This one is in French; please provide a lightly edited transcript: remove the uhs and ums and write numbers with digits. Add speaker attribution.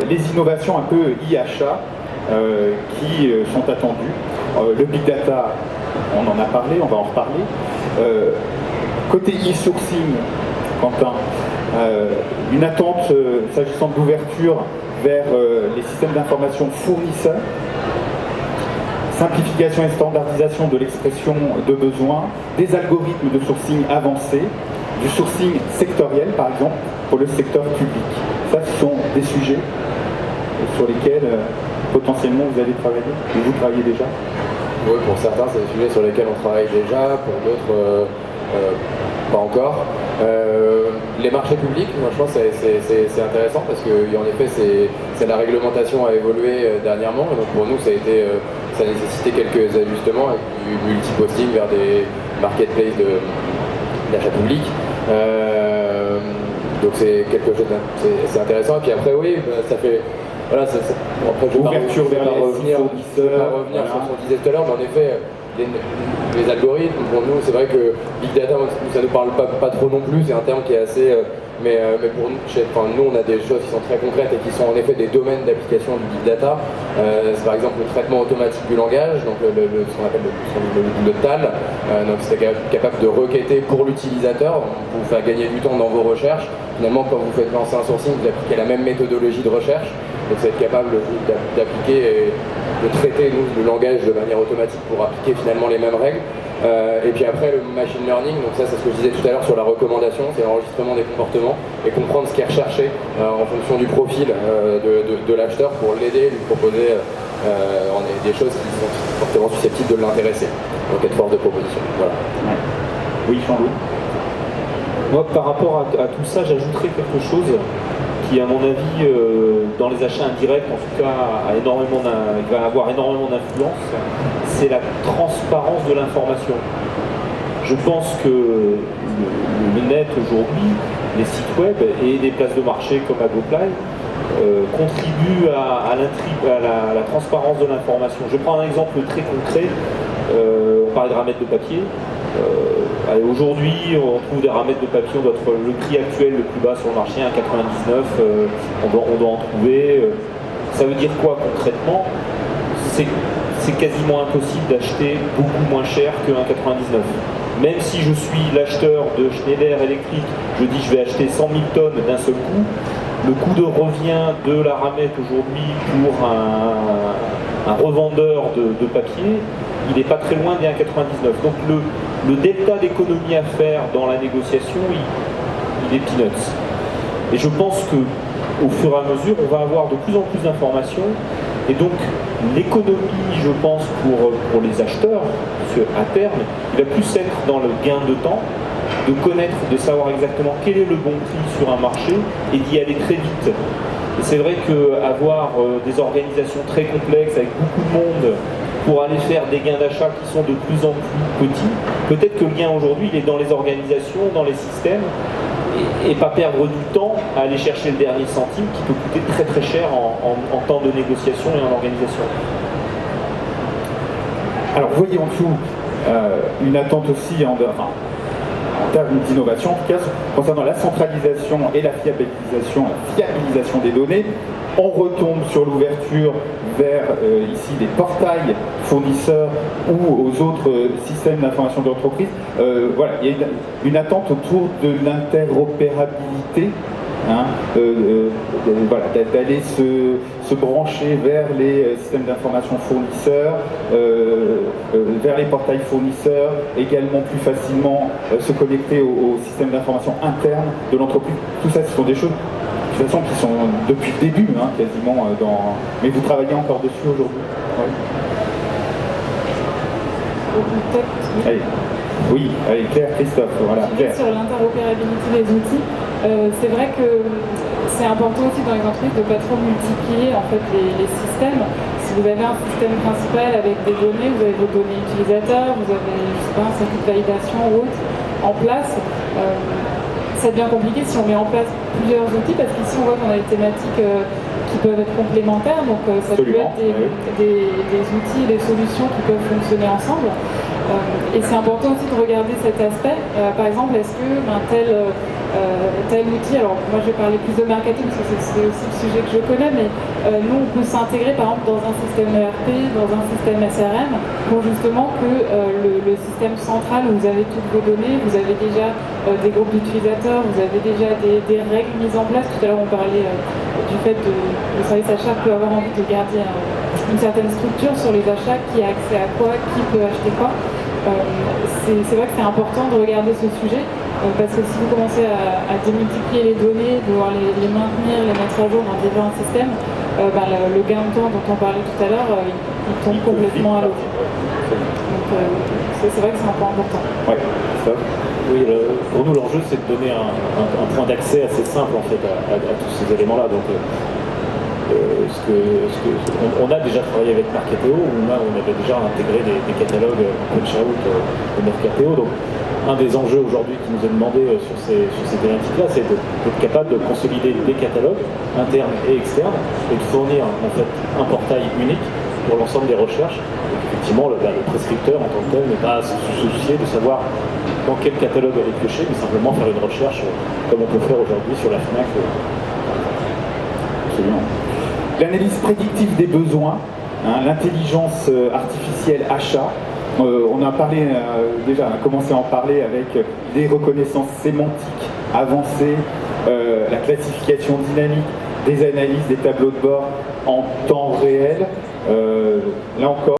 Speaker 1: les innovations un peu IHA qui sont attendues. Le big data, on en a parlé, on va en reparler. Côté e-sourcing, Quentin, une attente s'agissant de l'ouverture vers les systèmes d'information fournisseurs, simplification et standardisation de l'expression de besoins, des algorithmes de sourcing avancés, du sourcing sectoriel par exemple pour le secteur public. Ça, ce sont des sujets sur lesquels potentiellement vous allez travailler, ou vous travaillez déjà.
Speaker 2: Oui, pour certains, c'est des sujets sur lesquels on travaille déjà, pour d'autres, pas encore. Les marchés publics, moi je pense que c'est intéressant parce que en effet, la réglementation a évolué dernièrement, et donc pour nous ça a nécessité quelques ajustements avec du multi-posting vers des marketplaces d'achat public. Donc c'est quelque chose c'est intéressant. Et puis après oui, ça fait voilà, après je
Speaker 1: ouverture vers les
Speaker 2: revenir
Speaker 1: fournisseurs,
Speaker 2: voilà. Sur ce qu'on disait tout à l'heure, mais en effet les algorithmes, pour nous, c'est vrai que Big Data, ça nous parle pas trop non plus, c'est un terme qui est assez... mais pour nous, on a des choses qui sont très concrètes et qui sont en effet des domaines d'application du Big Data. C'est par exemple le traitement automatique du langage, donc ce qu'on appelle le TAL, donc c'est capable de requêter pour l'utilisateur, pour vous faire gagner du temps dans vos recherches. Finalement, quand vous faites lancer un sourcing, vous appliquez la même méthodologie de recherche, donc c'est être capable d'appliquer et de traiter le langage de manière automatique pour appliquer finalement les mêmes règles. Et puis après le machine learning, donc ça c'est ce que je disais tout à l'heure sur la recommandation, c'est l'enregistrement des comportements et comprendre ce qui est recherché en fonction du profil de l'acheteur pour l'aider, lui proposer des choses qui sont fortement susceptibles de l'intéresser. Donc être force de proposition. Voilà.
Speaker 1: Ouais. Oui, Jean-Louis.
Speaker 3: Moi, par rapport à tout ça, j'ajouterais quelque chose qui, à mon avis, dans les achats indirects, en tout cas, va avoir énormément d'influence, c'est la transparence de l'information. Je pense que le net aujourd'hui, les sites web et des places de marché comme Agoply contribuent à la transparence de l'information. Je prends un exemple très concret. On parlait de ramettes de papier. Aujourd'hui, on trouve des ramettes de papier, on doit être le prix actuel le plus bas sur le marché, 1,99, on doit en trouver. Ça veut dire quoi concrètement? C'est quasiment impossible d'acheter beaucoup moins cher que 1,99. Même si je suis l'acheteur de Schneider Electric, je dis je vais acheter 100 000 tonnes d'un seul coup, le coût de revient de la ramette aujourd'hui pour un revendeur de papier, il n'est pas très loin des 1,99. Donc le delta d'économie à faire dans la négociation, il est peanuts. Et je pense qu'au fur et à mesure, on va avoir de plus en plus d'informations. Et donc l'économie, je pense, pour les acheteurs, parce qu'à terme, il va plus être dans le gain de temps, de connaître, de savoir exactement quel est le bon prix sur un marché et d'y aller très vite. Et c'est vrai qu'avoir des organisations très complexes avec beaucoup de monde pour aller faire des gains d'achat qui sont de plus en plus petits, peut-être que le gain aujourd'hui, il est dans les organisations, dans les systèmes, et pas perdre du temps à aller chercher le dernier centime qui peut coûter très très cher en temps de négociation et en organisation.
Speaker 1: Alors, vous voyez en dessous une attente aussi en termes d'innovation, en tout cas, concernant la centralisation et la fiabilisation des données. On retombe sur l'ouverture vers ici des portails fournisseurs ou aux autres systèmes d'information de l'entreprise. Voilà, il y a une attente autour de l'interopérabilité. Voilà, d'aller se brancher vers les systèmes d'information fournisseurs, vers les portails fournisseurs, également plus facilement se connecter au système d'information interne de l'entreprise. Tout ça, ce sont des choses de toute façon qui sont depuis le début, quasiment, mais vous travaillez encore dessus aujourd'hui. Allez. Oui, allez, Claire, Christophe, voilà. Claire.
Speaker 4: Sur l'interopérabilité des outils, c'est vrai que c'est important aussi dans les entreprises de ne pas trop multiplier en fait, les systèmes. Si vous avez un système principal avec des données, vous avez vos données utilisateurs, vous avez je sais pas, un circuit de validation ou autre en place, ça devient compliqué si on met en place plusieurs outils, parce qu'ici on voit qu'on a des thématiques qui peuvent être complémentaires, donc ça
Speaker 1: Absolument,
Speaker 4: peut être des outils, des solutions qui peuvent fonctionner ensemble. Et c'est important aussi de regarder cet aspect. Par exemple, est-ce qu'un tel tel outil, alors moi je vais parler plus de marketing parce que c'est aussi le sujet que je connais, mais nous on peut s'intégrer par exemple dans un système ERP, dans un système SRM, pour justement que le système central où vous avez toutes vos données, vous avez déjà des groupes d'utilisateurs, vous avez déjà des règles mises en place. Tout à l'heure on parlait du fait que le service achat peut avoir envie de garder une certaine structure sur les achats, qui a accès à quoi, qui peut acheter quoi. C'est vrai que c'est important de regarder ce sujet, parce que si vous commencez à démultiplier les données, devoir les maintenir, les mettre à jour dans différents systèmes, le gain de temps dont on parlait tout à l'heure, il tombe complètement à l'eau. Donc c'est vrai que c'est un point important.
Speaker 1: Ouais, ça.
Speaker 3: Oui, pour nous l'enjeu c'est de donner un point d'accès assez simple en fait à tous ces éléments-là. Donc on a déjà travaillé avec Mercateo, où on avait déjà intégré des catalogues Punch-Out de Mercateo. Donc un des enjeux aujourd'hui qui nous est demandé sur ces thématiques-là, c'est d'être capable de consolider des catalogues internes et externes et de fournir en fait un portail unique pour l'ensemble des recherches. Donc, effectivement, le prescripteur en tant que tel n'est pas à se soucier de savoir dans quel catalogue aller piocher, mais simplement faire une recherche comme on peut faire aujourd'hui sur la FNAC.
Speaker 1: Absolument. L'analyse prédictive des besoins, l'intelligence artificielle achat. On a parlé déjà, on a commencé à en parler avec des reconnaissances sémantiques avancées, la classification dynamique, des analyses, des tableaux de bord en temps réel. Là encore.